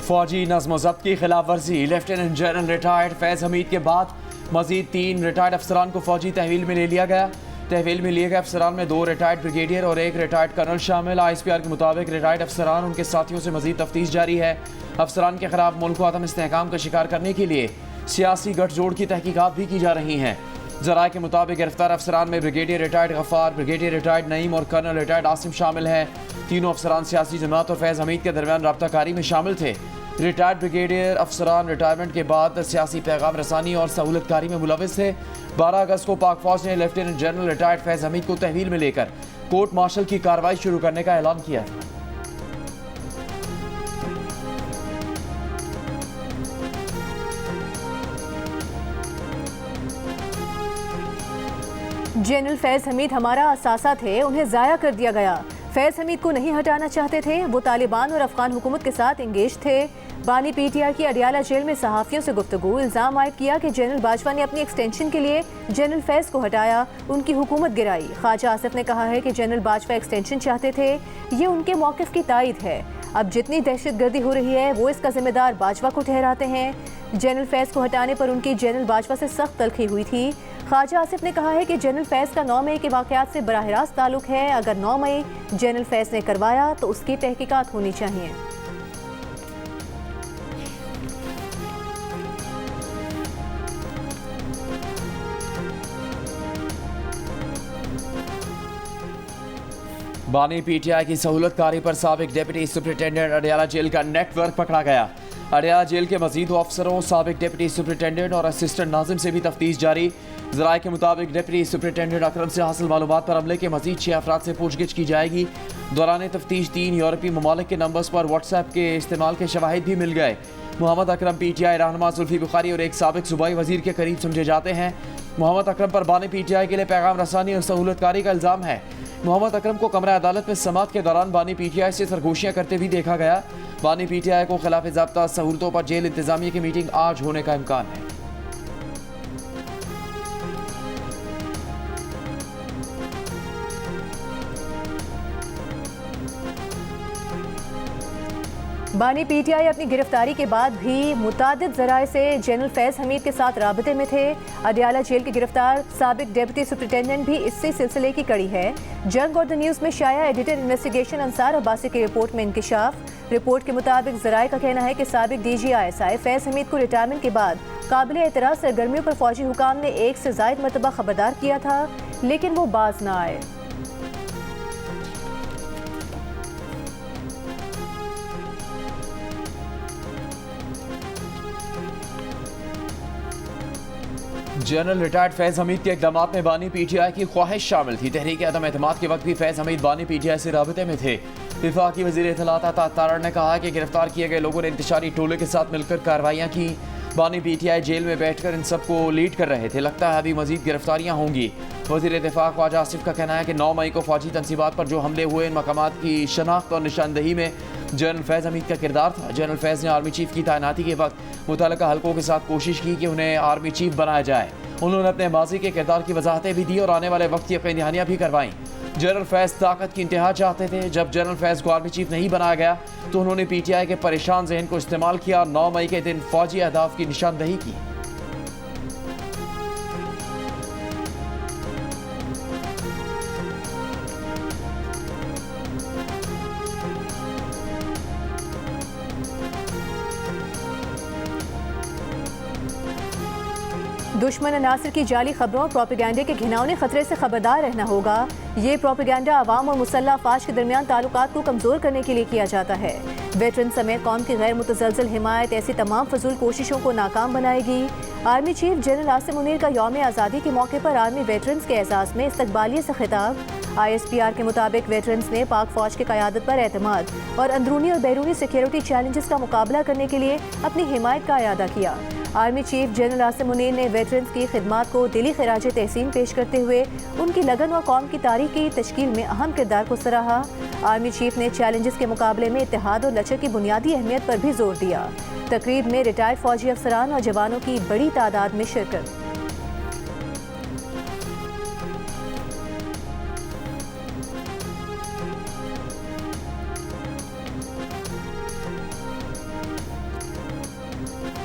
फौजी नज़्म ज़ब्त की खिलाफ वर्जी। लेफ्टिनेंट जनरल रिटायर्ड फैज़ हमीद के बाद मजीद 3 रिटायर्ड अफसरान को फौजी तहवील में ले लिया गया। तहवील में लिए गए अफसरान में 2 रिटायर्ड ब्रिगेडियर और 1 रिटायर्ड कर्नल शामिल। ISPR के मुताबिक रिटायर्ड अफसरान उनके साथियों से मजीद तफ्तीश जारी है। अफसरान के खिलाफ मुल्क को अदम इस्तेहकाम का शिकार करने के लिए सियासी गठजोड़ की तहकीकात भी की जा रही हैं। ज़राए के मुताबिक गिरफ्तार अफसरान में brigadier retired Ghaffar, brigadier retired Naeem और कर्नल रिटायर्ड आसिम शामिल हैं। तीनों अफसरान सियासी जमात और फैज़ हमीद के दरमियान राब्ताकारी में शामिल थे। रिटायर्ड ब्रिगेडियर अफसरान रिटायरमेंट के बाद सियासी पैगाम रसानी और सहूलतकारी में मुलविस थे। 12 अगस्त को पाक फौज ने लेफ्टिनेंट जनरल रिटायर्ड फैज़ हमीद को तहवील में लेकर कोर्ट मार्शल की कार्रवाई शुरू करने का ऐलान किया था। जनरल फैज़ हमीद हमारा असासा थे, उन्हें ज़ाया कर दिया गया। फैज़ हमीद को नहीं हटाना चाहते थे। वो तालिबान और अफगान हुकूमत के साथ इंगेज थे। बानी PTI की अडियाला जेल में सहाफ़ियों से गुफ्तगू। इल्ज़ाम आयद किया कि जनरल बाजवा ने अपनी एक्सटेंशन के लिए जनरल फैज़ को हटाया, उनकी हुकूमत गिराई। ख्वाजा आसिफ ने कहा है कि जनरल बाजवा एक्सटेंशन चाहते थे, ये उनके मौक़िफ़ की तायद है। अब जितनी दहशतगर्दी हो रही है वो इसका जिम्मेदार बाजवा को ठहराते हैं। जनरल फैज़ को हटाने पर उनकी जनरल बाजवा से सख्त तलखी हुई थी। ख्वाजा आसिफ ने कहा है कि जनरल फैज़ का 9 मई के वाक़यात से बराह रास्त ताल्लुक़ है। अगर 9 मई जनरल फैज़ ने करवाया तो उसकी तहकीकात होनी चाहिए। बानी PTI की सहूलतकारी पर साबिक डिप्टी सुपरिटेंडेंट अडियाला जेल का नेटवर्क पकड़ा गया। अडियाला जेल के मजीद अफसरों, साबिक डिप्टी सुपरिटेंडेंट और असिस्टेंट नाजिम से भी तफ्तीश जारी। ज़राए के मुताबिक डिप्टी सुपरिटेंडेंट अकरम से हासिल मालूमात पर अमले के मजीद 6 अफराद से पूछगिछ की जाएगी। दौरान तफ्तीश 3 यूरोपीय ममालिक के नंबर्स पर व्हाट्सएप के इस्तेमाल के शवाहिद भी मिल गए। मोहम्मद अकरम PTI रहनुमा जुल्फी बुखारी और एक साबिक सूबाई वजीर के करीब समझे जाते हैं। मोहम्मद अकरम पर बानी PTI के लिए पैगाम रसानी और सहूलतकारी का इल्ज़ाम है। मोहम्मद अकरम को कमरा अदालत में समाअत के दौरान बानी PTI से सरगोशियाँ करते भी देखा गया। बानी PTI को खिलाफ ज़ाब्ता सहूलतों पर जेल इंतजामिया की मीटिंग आज होने का इम्कान है। बानी PTI अपनी गिरफ्तारी के बाद भी मुतादिद ज़राए से जनरल फैज़ हमीद के साथ राबते में थे। अडियाला जेल के गिरफ्तार साबिक डिप्टी सुपरिटेंडेंट भी इसी सिलसिले की कड़ी है। जंग और द न्यूज़ में शाया एडिटर इन्वेस्टिगेशन अंसार अब्बासी की रिपोर्ट में इंकिशाफ। रिपोर्ट के मुताबिक ज़राए का कहना है कि साबिक DG ISI फैज़ हमीद को रिटायरमेंट के बाद काबिल एतराज़ सरगर्मियों पर फौजी हुकाम ने 1 से ज़ायद मरतबा खबरदार किया था, लेकिन वो बाज न आए। जनरल रिटायर्ड फैज़ हमीद के इक़दाम में बानी PTI की ख्वाहिश शामिल थी। तहरीक अदम एतमाद के वक्त भी फैज़ हमीद बानी PTI से राबते में थे। वफाकी वज़ीर इत्तलात तारड़ ने कहा कि गिरफ्तार किए गए लोगों ने इंतशारी टोले के साथ मिलकर कार्रवाइयाँ की। बानी PTI जेल में बैठकर इन सबको लीड कर रहे थे। लगता है अभी मजीद गिरफ्तारियाँ होंगी। वज़ीर दिफा ख्वाजा आसिफ का कहना है कि 9 मई को फौजी तनसीबात पर जो हमले हुए, इन मकामात की शनाख्त और निशानदही में जनरल फैज़ हमीद का किरदार था। जनरल फैज़ ने आर्मी चीफ की तैनाती के वक्त मुतल्लिका हल्कों के साथ कोशिश की कि उन्हें आर्मी चीफ बनाया जाए। उन्होंने अपने माजी के किरदार की वजाहतें भी दी और आने वाले वक्त की यकीन दहानियाँ भी करवाईं। जनरल फैज़ ताकत की इंतहा चाहते थे। जब जनरल फैज़ को आर्मी चीफ नहीं बनाया गया तो उन्होंने PTI के परेशान जहन को इस्तेमाल किया और 9 मई के दिन फौजी अहदाफ की निशानदही की। दुश्मन अनासर की जाली खबरों और प्रोपेगेंडे के घिनौने खतरे से खबरदार रहना होगा। ये प्रोपेगेंडा अवाम और मुसल्लह अफवाज के दरमियान ताल्लुकात को कमज़ोर करने के लिए किया जाता है। वेटरन समेत कौम की गैर मुतज़लज़ल हिमायत ऐसी तमाम फजूल कोशिशों को नाकाम बनाएगी। Army chief general Asim Munir का यौम आज़ादी के मौके पर आर्मी वेटरन्स के एजाज़ में इस्तकबालिया से खिताब। ISPR के मुताबिक वेटरन्स ने पाक फौज की क़यादत पर एतमाद और अंदरूनी और बैरूनी सिक्योरिटी चैलेंजेस का मुकाबला करने के लिए अपनी हिमायत का अयादा किया। Army chief general Asim Munir ने वेटरन्स की खिदमात को दिली खिराज तहसीन पेश करते हुए उनकी लगन और कौम की तारीख की तश्कील में अहम किरदार को सराहा। आर्मी चीफ ने चैलेंजेस के मुकाबले में इत्तेहाद और लचक की बुनियादी अहमियत पर भी जोर दिया। तकरीब में रिटायर्ड फौजी अफसरान और जवानों की बड़ी तादाद में शिरकत।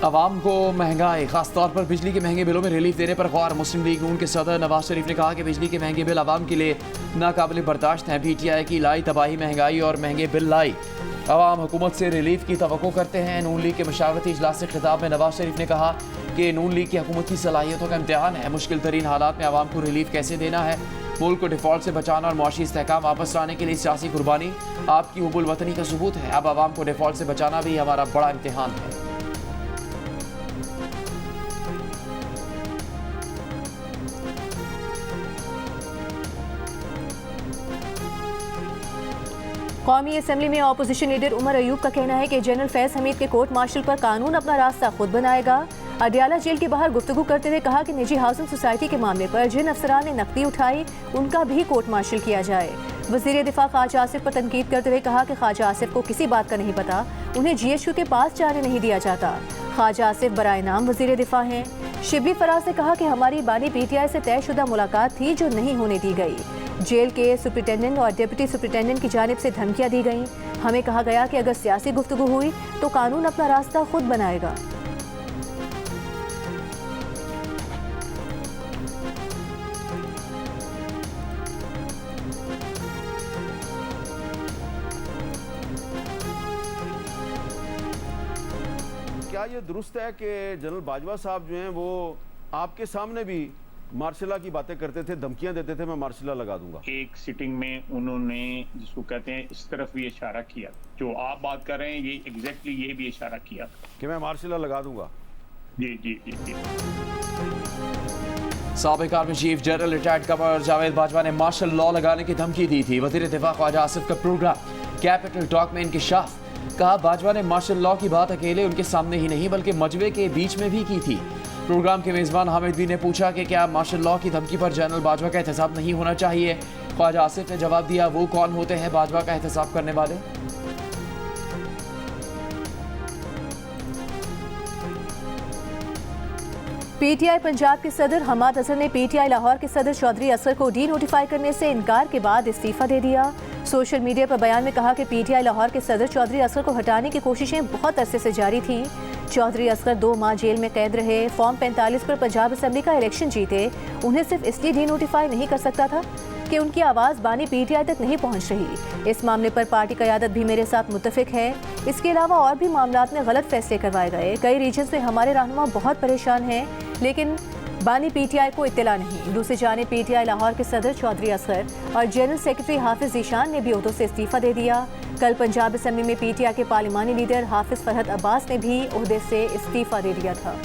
अवाम को महंगाई खासतौर पर बिजली के महंगे बिलों में रिलीफ देने पर गौर। मुस्लिम लीग नून के सदर नवाज शरीफ ने कहा कि बिजली के महंगे बिल अवाम के लिए नाकाबिल बर्दाश्त हैं। PTI की लाई तबाही, महंगाई और महंगे बिल लाई। अवाम हुकूमत से रिलीफ की तवक्को करते हैं। नून लीग के मशावरती इजलास से खिताब में नवाज शरीफ ने कहा कि नून लीग की हुकूमत की सलाहियतों का इम्तिहान है। मुश्किल तरीन हालात में अवाम को रिलीफ कैसे देना है, मुल्क को डिफॉल्ट से बचाना और मुआशी इस्तेहकाम वापस लाने के लिए सियासी कुर्बानी आपकी हुब्बुल वतनी का सबूत है। अब अवाम को डिफॉल्ट से बचाना भी हमारा बड़ा इम्तिहान है। कौमी असम्बली में अपोजिशन लीडर उमर अयूब का कहना है कि जनरल फैज हमीद के कोर्ट मार्शल पर कानून अपना रास्ता खुद बनाएगा। अडियाला जेल के बाहर गुफ्तगू करते हुए कहा कि निजी हाउसिंग सोसाइटी के मामले पर जिन अफसरान ने नकदी उठाई उनका भी कोर्ट मार्शल किया जाए। वज़ीर दिफा ख्वाजा आसिफ पर तनकीद करते हुए कहा कि ख्वाजा आसिफ को किसी बात का नहीं पता, उन्हें GSU के पास जाने नहीं दिया जाता। ख्वाजा आसिफ बराए नाम वज़ीर दिफा हैं। शिबली फराज ने कहा कि हमारी बानी PTI से तयशुदा मुलाकात थी जो नहीं होने दी गई। जेल के सुप्रिटेंडेंट और डिप्टी सुप्रिटेंडेंट की जानिब से धमकियां दी गईं। हमें कहा गया कि अगर सियासी गुफ्तगू हुई तो कानून अपना रास्ता खुद बनाएगा। क्या ये दुरुस्त है कि जनरल बाजवा साहब जो हैं वो आपके सामने भी मार्शला की बातें करते थे, धमकियां देते थे, मैं मार्शला लगा दूंगा? एक सिटिंग में उन्होंने जिसको कहते हैं इस तरफ भी इशारा किया, जो आप बात कर रहे हैं ये एग्जैक्टली ये भी इशारा किया कि मैं मार्शला लगा दूंगा। जी जी जी जी। साबिक army chief general retired Qamar Javed Bajwa ने मार्शल लॉ लगाने की धमकी दी थी। वज़ीर दिफा ख्वाजा आसिफ का प्रोग्राम कैपिटल टॉक में इंकिशाफ। कहा बाजवा ने मार्शल लॉ की बात अकेले उनके सामने ही नहीं बल्कि मजबे के बीच में भी की थी। प्रोग्राम के मेज़बान हामिद भी ने पूछा कि क्या मार्शल लॉ की धमकी पर जनरल बाजवा का एहतसाब नहीं होना चाहिए। ख्वाजा आसिफ ने जवाब दिया, वो कौन होते हैं बाजवा का एहतसाब करने वाले? PTI पंजाब के सदर हमाद अजहर ने PTI लाहौर के सदर चौधरी असगर को डी नोटिफाई करने से इनकार के बाद इस्तीफा दे दिया। सोशल मीडिया पर बयान में कहा कि PTI लाहौर के सदर चौधरी असगर को हटाने की कोशिशें बहुत अरसे से जारी थीं। चौधरी असगर 2 माह जेल में कैद रहे। फॉर्म 45 पर पंजाब असम्बली का इलेक्शन जीते। उन्हें सिर्फ इसलिए डी नोटिफाई नहीं कर सकता था कि उनकी आवाज़ बानी PTI तक नहीं पहुंच रही। इस मामले पर पार्टी क़यादत भी मेरे साथ मुत्तफिक है। इसके अलावा और भी मामलात में गलत फैसले करवाए गए। कई रीजन्स में हमारे रहनुमा बहुत परेशान हैं, लेकिन बानी PTI को इत्तला नहीं। दूसरी जानिब PTI लाहौर के सदर चौधरी असगर और जनरल सेक्रेटरी हाफिज ज़ीशान ने भी ओहदों से इस्तीफ़ा दे दिया। कल पंजाब असम्बली में PTI के पार्लिमानी लीडर हाफिज फरहत अब्बास ने भी ओहदे से इस्तीफ़ा दे दिया था।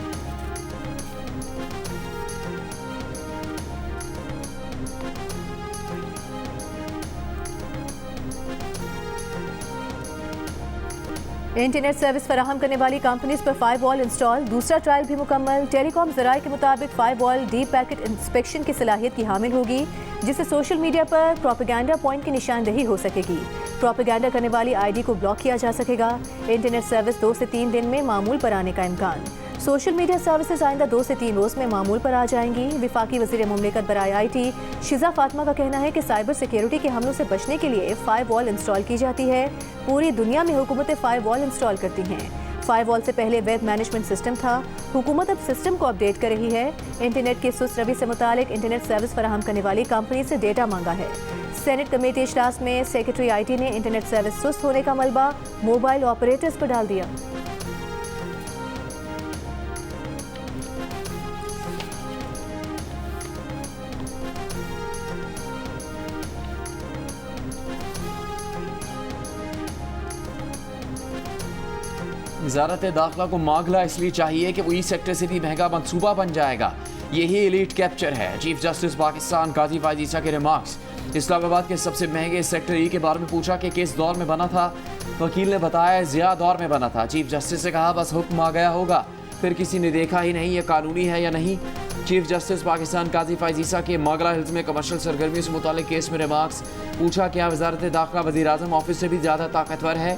इंटरनेट सर्विस फराहम करने वाली कंपनीज पर फायरवॉल इंस्टॉल। दूसरा ट्रायल भी मुकम्मल। टेलीकॉम ज़राए के मुताबिक फायरवॉल डीप पैकेट इंस्पेक्शन की सलाहियत की हामिल होगी, जिससे सोशल मीडिया पर प्रोपेगेंडा पॉइंट की निशानदेही हो सकेगी। प्रोपेगेंडा करने वाली ID को ब्लॉक किया जा सकेगा। इंटरनेट सर्विस 2 से 3 दिन में मामूल पर आने का इम्कान। सोशल मीडिया सर्विसेज आइंदा 2 से 3 रोज़ में मामूल पर आ जाएंगी। विफाकी वज़ीर मुमलिकत बराए IT शिजा फातिमा का कहना है कि साइबर सिक्योरिटी के हमलों से बचने के लिए फायरवॉल इंस्टॉल की जाती है। पूरी दुनिया में हुकूमतें फायरवॉल इंस्टॉल करती हैं। फायरवॉल से पहले वेब मैनेजमेंट सिस्टम था। हुकूमत अब सिस्टम को अपडेट कर रही है। इंटरनेट के सुस्त रवि से मुतालिक इंटरनेट सर्विस फराहम करने वाली कंपनी से डेटा मांगा है। सेनेट कमेटी इजलास में सेक्रेटरी IT ने इंटरनेट सर्विस सुस्त होने का मलबा मोबाइल ऑपरेटर्स पर डाल दिया। वज़ारत दाखिला को मांगला इसलिए चाहिए कि वो ई सेक्टर से भी महंगा मंसूबा बन जाएगा। यही एलीट कैप्चर है। चीफ जस्टिस पाकिस्तान काजी फायज़ ईसा के रिमार्क्स। इस्लामाबाद के सबसे महंगे सेक्टर ई के बारे में पूछा कि किस दौर में बना था। वकील ने बताया ज़िया दौर में बना था। चीफ जस्टिस से कहा बस हुक्म आ गया होगा, फिर किसी ने देखा ही नहीं ये कानूनी है या नहीं। चीफ जस्टिस पाकिस्तान काजी फायज़ ईसा के मागला हिल्स में कमर्शियल सरगर्मियों से मुतालिक केस में रिमार्क्स। पूछा क्या वज़ारत दाखिला वज़ीर आज़म ऑफिस से भी ज़्यादा ताकतवर है?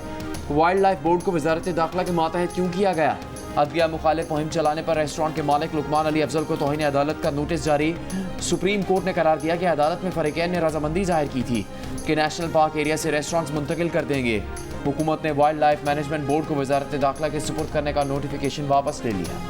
वाइल्ड लाइफ बोर्ड को वज़ारत दाखिला के मातहत क्यों किया गया? अदलिया मुखालिफ मुहिम चलाने पर रेस्टोरेंट के मालिक लुकमान अली अफजल को तौहीन अदालत का नोटिस जारी। सुप्रीम कोर्ट ने करार दिया कि अदालत में फरीकैन ने रजामंदी जाहिर की थी कि नेशनल पार्क एरिया से रेस्टोरेंट्स मुंतकिल कर देंगे। हुकूमत ने वाइल्ड लाइफ मैनेजमेंट बोर्ड को वजारत दाखिला के सुपुर्द करने का नोटिफिकेशन वापस ले लिया।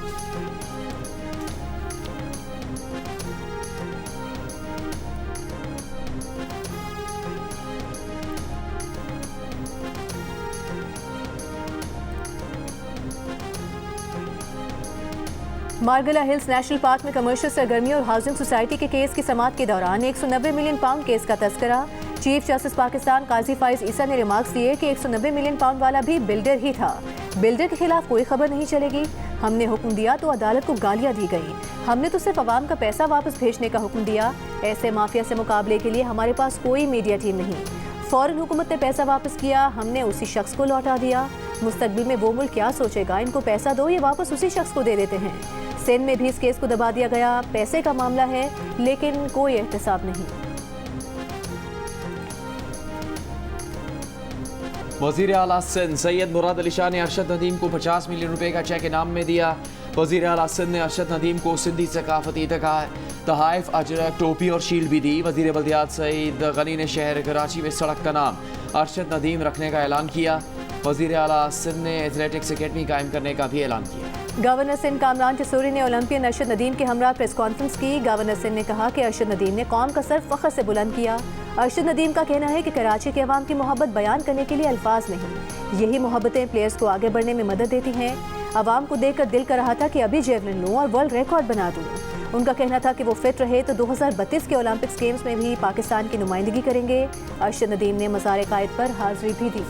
मारगला हिल्स नेशनल पार्क में कमर्शियल सरगर्मी और हाउसिंग सोसाइटी के केस की समाअत के दौरान 190 मिलियन पाउंड केस का तस्करा। चीफ जस्टिस पाकिस्तान काजी फाइज ईसा ने रिमार्क्स दिए कि 190 मिलियन पाउंड वाला भी बिल्डर ही था। बिल्डर के खिलाफ कोई खबर नहीं चलेगी। हमने हुक्म दिया तो अदालत को गालियां दी गई। हमने तो सिर्फ अवाम का पैसा वापस भेजने का हुक्म दिया। ऐसे माफिया से मुकाबले के लिए हमारे पास कोई मीडिया टीम नहीं। फौरन हुकूमत ने पैसा वापस किया, हमने उसी शख्स को लौटा दिया। मुस्तकबिल में वो मुल्क क्या सोचेगा, इनको पैसा दो, ये वापस उसी शख्स को दे देते हैं। सिंध में भी इस केस को दबा दिया गया। पैसे का मामला है लेकिन कोई एहतसाब नहीं। वज़ीर आला सिंध सैयद मुराद अली शाह ने अरशद नदीम को 50 मिलियन रुपए का चेक इनाम में दिया। वज़ीर आला सिंध ने अरशद नदीम को सिंधी सकाफती तहाइफ, अजरक, टोपी और शील्ड भी दी। वज़ीर बल्दियात सईद गनी ने शहर कराची में सड़क का नाम अरशद नदीम रखने का ऐलान किया। वज़ीर आला सिंध ने एथलेटिक्स अकेडमी कायम करने का भी ऐलान किया। गवर्नर सिंध कामरान टिसोरी ने ओलंपियन अरशद नदीम के हमरा प्रेस कॉन्फ्रेंस की। गवर्नर सिंध ने कहा कि अरशद नदीम ने कौम का सर फख्र से बुलंद किया। अरशद नदीम का कहना है कि कराची के अवाम की मोहब्बत बयान करने के लिए अल्फाज नहीं, यही मोहब्बतें प्लेयर्स को आगे बढ़ने में मदद देती हैं। अवाम को देखकर दिल कर रहा था कि अभी जेवलिन लूँ और वर्ल्ड रिकॉर्ड बना दूँ। उनका कहना था कि वो फिट रहे तो 2032 के ओलंपिक्स गेम्स में भी पाकिस्तान की नुमाइंदगी करेंगे। अरशद नदीम ने मज़ार कायद पर हाजिरी भी दी।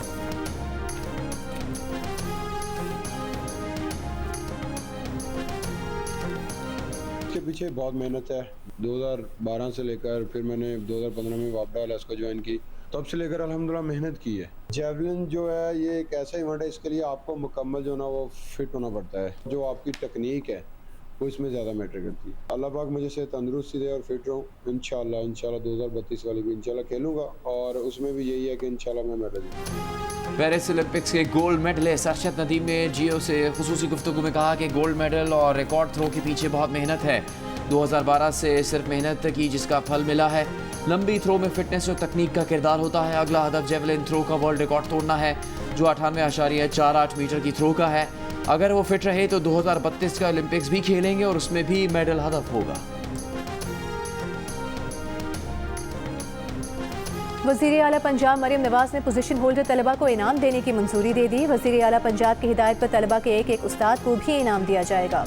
के पीछे बहुत मेहनत है। 2012 से लेकर फिर मैंने 2015 में वापडा अलास्का ज्वाइन की, तब से लेकर अल्हम्दुलिल्लाह मेहनत की है। जेवलिन जो है ये एक ऐसा इवेंट है, इसके लिए आपको मुकम्मल जो ना वो फिट होना पड़ता है। जो आपकी टेक्निक है वो इसमें ज़्यादा मैटर करती है। अल्लाह पाक मुझे से तंदुरुस्ती दे और फिट रहूँ। इंशाल्लाह 2032 वाली भी इंशाल्लाह खेलूँगा और उसमें भी यही है कि इंशाल्लाह मैं मेडल जीतूँगा। पेरिस ओलंपिक्स के गोल्ड मेडलिस्ट अरशद नदीम ने जियो से खुसूसी गुफ्तगू में कहा कि गोल्ड मेडल और रिकॉर्ड थ्रो के पीछे बहुत मेहनत है। 2012 से सिर्फ मेहनत की जिसका फल मिला है। लंबी थ्रो में फिटनेस और तकनीक का किरदार होता है। अगला हदफ जेवलिन थ्रो का वर्ल्ड रिकॉर्ड तोड़ना है जो 98.48 मीटर की थ्रो का है। अगर वो फिट रहे तो 2032 का ओलंपिक्स भी खेलेंगे और उसमें भी मेडल हदफ होगा। वज़ीर आला पंजाब मरियम नवाज ने पोजीशन होल्डर तलबा को इनाम देने की मंजूरी दे दी। वज़ीर आला पंजाब की हिदायत पर तलबा के एक उस्ताद को भी इनाम दिया जाएगा।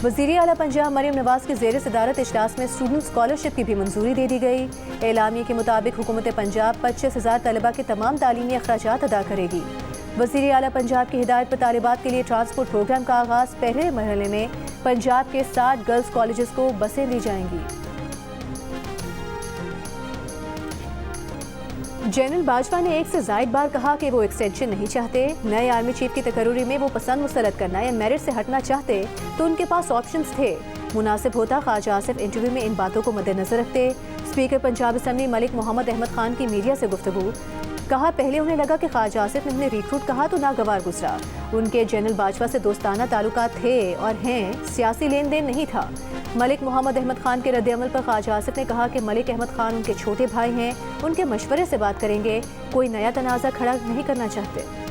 वज़ीर आला पंजाब मरियम नवाज के ज़ेर सदारत इजलास में स्टूडेंट स्कॉलरशिप की भी मंजूरी दे दी गई। एलामिया के मुताबिक हुकूमत पंजाब 25,000 तलबा के तमाम तालीमी अखराजात अदा करेगी। वज़ीर आला पंजाब की हिदायत पर तालिबात के लिए ट्रांसपोर्ट प्रोग्राम का आगाज़। पहले मरहले में पंजाब के 60 गर्ल्स कॉलेजेस को बसें दी जाएंगी। जनरल बाजवा ने एक से ज़ायद बार कहा कि वो एक्सटेंशन नहीं चाहते। नए आर्मी चीफ की तकर्री में वो पसंद मुसलत करना या मेरिट से हटना चाहते तो उनके पास ऑप्शंस थे। मुनासिब होता ख्वाजा आसिफ इंटरव्यू में इन बातों को मद्देनजर रखते। स्पीकर पंजाब असम्बली मलिक मोहम्मद अहमद खान की मीडिया से गुफ्तगू। कहा पहले उन्हें लगा कि ख्वाजा आसिफ ने उन्हें रिक्रूट कहा तो नागवार गुजरा। उनके जनरल बाजवा से दोस्ताना ताल्लुकात थे और हैं, सियासी लेन देन नहीं था। मलिक मोहम्मद अहमद खान के रद्द-ए-अमल पर ख्वाजा आसिफ ने कहा कि मलिक अहमद खान उनके छोटे भाई हैं, उनके मशवरे से बात करेंगे, कोई नया तनाज़ा खड़ा नहीं करना चाहते।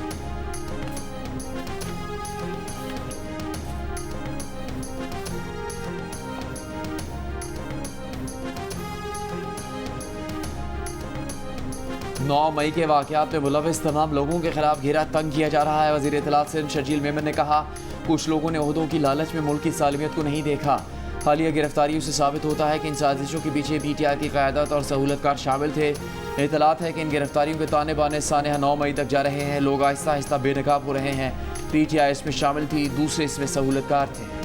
नौ मई के वाक़यात में मुलविस तमाम लोगों के खिलाफ घेरा तंग किया जा रहा है। वज़ीर इत्तलात सिंध शर्जील मेमन ने कहा कुछ लोगों ने ओहदों की लालच में मुल्क की सालमियत को नहीं देखा। हालिया गिरफ्तारियों से साबित होता है कि इन साजिशों के पीछे PTI की क़यादत और सहूलतकार शामिल थे। इत्तलात है कि इन गिरफ्तारियों के ताने बाने सानहा 9 मई तक जा रहे हैं। लोग आहिस्ता आहिस्ता बेनकाब हो रहे हैं। PTI इसमें शामिल थी, दूसरे इसमें सहूलतकार थे।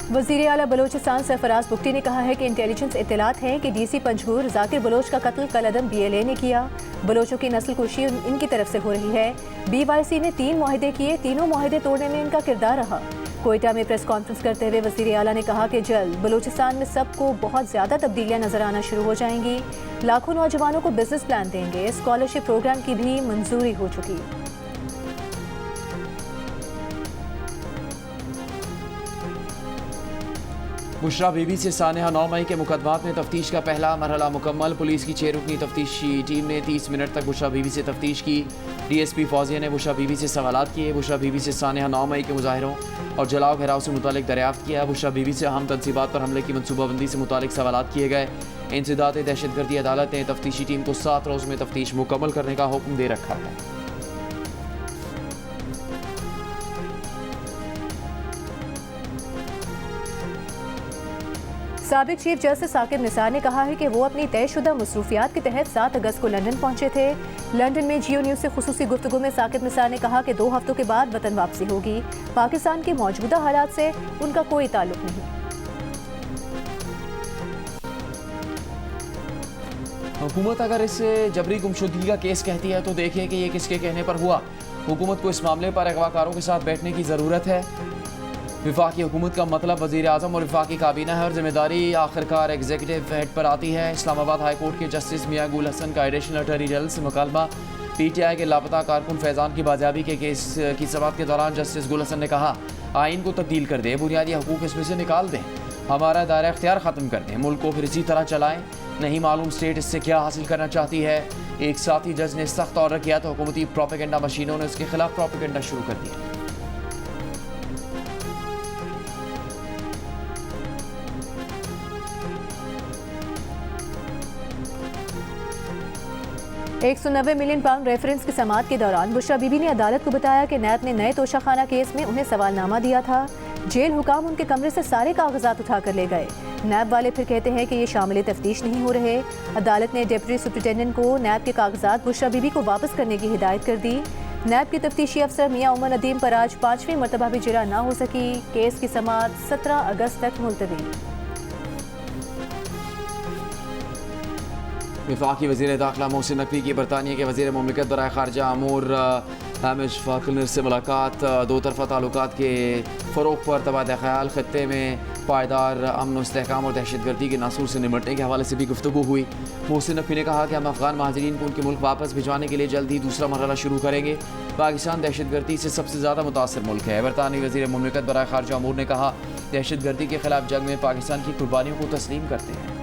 वज़ीर आला बलोचिस्तान सरफराज बुगटी ने कहा है कि इंटेलिजेंस इत्तलात हैं कि DC पंजगुर जाकिर बलोच का कत्ल कलअदम BLA ने किया। बलोचों की नस्ल कुशी इनकी तरफ से हो रही है। BYC ने 3 मुआहदे किए, तीनों मुआहदे तोड़ने में इनका किरदार रहा। कोयटा में प्रेस कॉन्फ्रेंस करते हुए वज़ीर आला ने कहा कि जल्द बलोचिस्तान में सबको बहुत ज़्यादा तब्दीलियाँ नजर आना शुरू हो जाएंगी। लाखों नौजवानों को बिजनेस प्लान देंगे। स्कॉलरशिप प्रोग्राम की भी मंजूरी हो चुकी। बुशरा बीबी से सानहा 9 मई के मुकदमात में तफ्तीश का पहला मरहला मुकम्मल। पुलिस की 6 रुकनी तफ्तीशी टीम ने 30 मिनट तक बुशरा बीबी से तफ्तीश की। DSP फौजिया ने बुशरा बीबी से सवालात किए। बुशरा बीबी से सानहा 9 मई के मुजाहिरों और जलाओ घेराव से मुतालिक दरियाफ्त किया। बुशरा बीबी से अहम तनसीबात पर हमले की मनसूबाबंदी से मुतालिक सवालात किए गए। इंसदाद दहशतगर्दी अदालत ने तफ्तीशी टीम को 7 रोज़ में तफ्तीश मुकम्मल करने का हुक्म दे रखा है। साबिक चीफ जस्टिस साकिब निसार ने कहा है कि वो अपनी तयशुदा मसरूफियात के तहत 7 अगस्त को लंदन पहुंचे थे। लंदन में जियो न्यूज़ से खुसूसी गुफ्तगू में साकिब निसार ने कहा कि 2 हफ्तों के बाद वतन वापसी होगी। पाकिस्तान के मौजूदा हालात से उनका कोई ताल्लुक नहीं। हुकूमत अगर इसे जबरी गुमशुदगी का केस कहती है तो देखिए कि ये किसके कहने पर हुआ। हुकूमत को इस मामले पर अगवाकारों के साथ बैठने की ज़रूरत है। वफाकी हुकूमत का मतलब वज़ीर आज़म और वफाकी काबीना है और जिम्मेदारी आखिरकार एग्जीक्यूटिव हेड पर आती है। इस्लामाबाद हाई कोर्ट के जस्टिस मियां गुल हसन का एडिशनल अटॉर्नी जनरल से मुकालमा। PTI के लापता कारकुन फैज़ान की बाजियाबी के केस की समाअत के दौरान जस्टिस गुल हसन ने कहा, आइन को तब्दील कर दें, बुनियादी हकूक़ इसमें से निकाल दें, हमारा दायरा इख्तियार ख़त्म कर दें, मुल्क को फिर इसी तरह चलाएं। नहीं मालूम स्टेट इससे क्या हासिल करना चाहती है। एक साथी जज ने सख्त ऑर्डर किया तो हुकूमती प्रोपेगेंडा मशीनों ने उसके खिलाफ प्रोपेगेंडा शुरू कर दिया। 190 मिलियन पाउंड रेफरेंस की समाअत के दौरान बुशरा बीबी ने अदालत को बताया कि नैब ने नए तोशाखाना केस में उन्हें सवालनामा दिया था। जेल हुकाम उनके कमरे से सारे कागजात उठा कर ले गए। नैब वाले फिर कहते हैं कि ये शामिल तफ्तीश नहीं हो रहे। अदालत ने डिप्टी सुप्रिटेंडेंट को नैब के कागजात बुशरा बीबी को वापस करने की हिदायत कर दी। नैब की तफ्तीशी अफसर मियां उमर नदीम पर आज 5वीं मरतबा भी जिरा ना हो सकी। केस की समाअत 17 अगस्त तक मुलतवी। वफाकी वज़ीर दाखिला मोहसिन नकवी की बरतानिया के वज़ीर मुमलिकत बराए ख़ारजा अमूर हामिश फाकलर से मुलाकात। 2 तरफ़ा ताल्लुकात के फ़रोग़ पर तबादला ख़याल, ख़त्ते में पायदार अमन इस्तेहकाम और दहशतगर्दी के नासूर से निमटने के हवाले से भी गुफ्तगू हुई। मोहसिन नकवी ने कहा कि हम अफ़गान महाजरीन को उनके मुल्क वापस भिजवाने के लिए जल्द ही दूसरा मरहला शुरू करेंगे। पाकिस्तान दहशतगर्दी से सबसे ज़्यादा मुतासर मुल्क है। बरतानवी वज़ीर मुमलिकत बराए ख़ारजा अमूर ने कहा, दहशतगर्दी के ख़िलाफ़ जंग में पाकिस्तान की कुर्बानियों को तस्लीम करते हैं।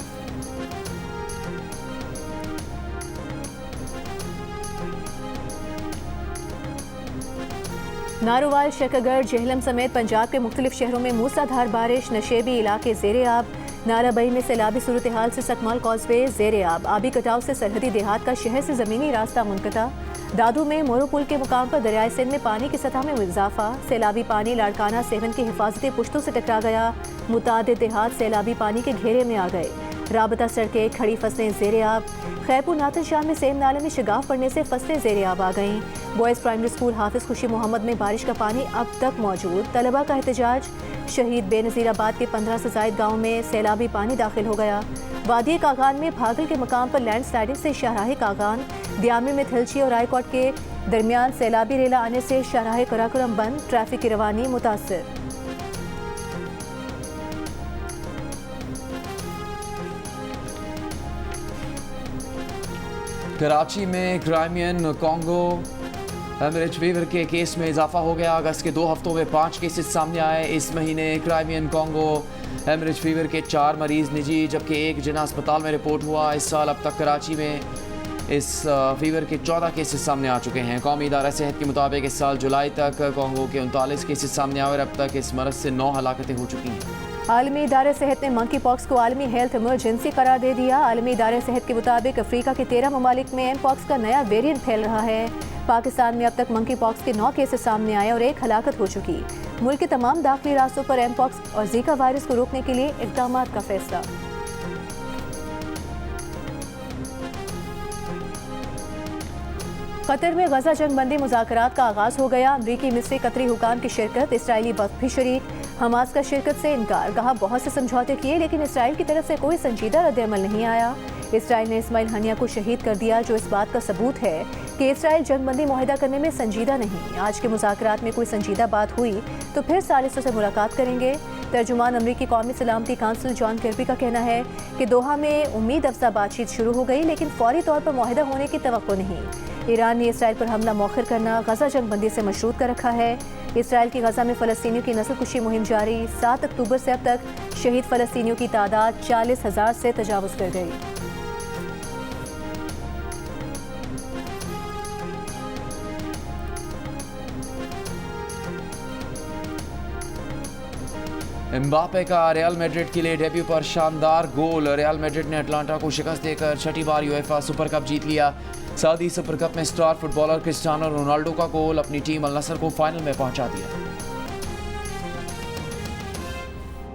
नारोवाल, शकरगढ़, जेहलम समेत पंजाब के मुख्तलिफ शहरों में मूसलाधार बारिश, नशेबी इलाके ज़ेरे आब। नाराबई में सैलाबी सूरत हाल से सकमाल कॉजवे ज़ेरे आब। आबी कटाव से सरहदी देहात का शहर से ज़मीनी रास्ता मुनक़ता। दादू में मोरो पुल के मुकाम पर दरियाए सिंध में पानी की सतह में इजाफा। सैलाबी पानी लाड़काना सेवन की हिफाजती पुश्तों से टकरा गया। मुतादिद देहात सैलाबी पानी के घेरे में आ गए। राबता सड़कें, खड़ी फसलें ज़ेरे आब। खैरपुर नातन शाह में सेम नाले में शिगाफ पड़ने से फसलें ज़ेरे आब आ गईं। बॉयज़ प्राइमरी स्कूल हाफिज़ खुशी मोहम्मद में बारिश का पानी अब तक मौजूद। तलबा का एहतजाज। शहीद बेनज़ीराबाद के 15 से ज़ायद गाँव में सैलाबी पानी दाखिल हो गया। वादी कागान में भागल के मकाम पर लैंड स्लाइडिंग से शाहराह कागान। दियामी में थिलची और रायकोट के दरमियान सैलाबी रेला आने से शाहराह कराकुरम बंद। ट्रैफिक की रवानी मुतासर। कराची में क्राइमियन कॉन्गो हेमरेज फीवर के केस में इजाफा हो गया। अगस्त के 2 हफ्तों में 5 केसेस सामने आए। इस महीने क्राइमियन कॉन्गो हेमरेज फीवर के 4 मरीज निजी जबकि 1 जिना अस्पताल में रिपोर्ट हुआ। इस साल अब तक कराची में इस फीवर के 14 केसेस सामने आ चुके हैं। कौमी इदारा सेहत के मुताबिक इस साल जुलाई तक कॉन्गो के 39 केसेस सामने आए और अब तक इस मरज़ से 9 हलाकतें हो चुकी हैं। आलमी इदारे सेहत ने मंकी पॉक्स को आलमी हेल्थ इमरजेंसी करार दे दिया। आलमी इदारे सेहत के मुताबिक अफ्रीका के 13 ममालिक में एम पॉक्स का नया वेरिएंट फैल रहा है। पाकिस्तान में अब तक मंकी पॉक्स के 9 केसेस सामने आए और 1 हलाकत हो चुकी। मुल्क के तमाम दाखिली रास्तों पर एम पॉक्स और जीका वायरस को रोकने के लिए इक़दामात का फैसला। कतर में गजा जंग बंदी मुज़ाकरात का आगाज हो गया। अमरीकी, मिस्री, कतरी हुकाम की शिरकत। इसराइली वक्त भी शरीक। हमास का शिरकत से इनकार। कहा बहुत से समझौते किए लेकिन इसराइल की तरफ से कोई संजीदा रद्द-ए-अमल नहीं आया। इसराइल ने इस्माइल हनिया को शहीद कर दिया जो इस बात का सबूत है कि इसराइल जंगबंदी मुआहिदा करने में संजीदा नहीं। आज के मुज़ाकरात में कोई संजीदा बात हुई तो फिर सालिसों से मुलाकात करेंगे। तर्जुमान अमरीकी कौमी सलामती काउंसिल जॉन किर्बी का कहना है कि दोहा में उम्मीद अफजा बातचीत शुरू हो गई लेकिन फौरी तौर पर मुआहिदा होने की तवक्को नहीं। ईरान ने इसराइल पर हमला मौखर करना गजा जंग बंदी से मशरूत कर रखा है। इसराइल की गजा में फ़लस्तीनियों की नस्लकुशी मुहिम जारी। 7 अक्टूबर से अब तक शहीद फ़लस्तीनियों की तादाद 40,000 से तजावुज़ कर गई। एम्बापे का रियल मैड्रिड के लिए डेब्यू पर शानदार गोल। रियल मैड्रिड ने अटलांटा को शिकस्त देकर छठी बार यूएफा सुपर कप जीत लिया। सऊदी सुपर कप में स्टार फुटबॉलर क्रिस्टियानो रोनाल्डो का गोल अपनी टीम अल नसर को फाइनल में पहुंचा दिया।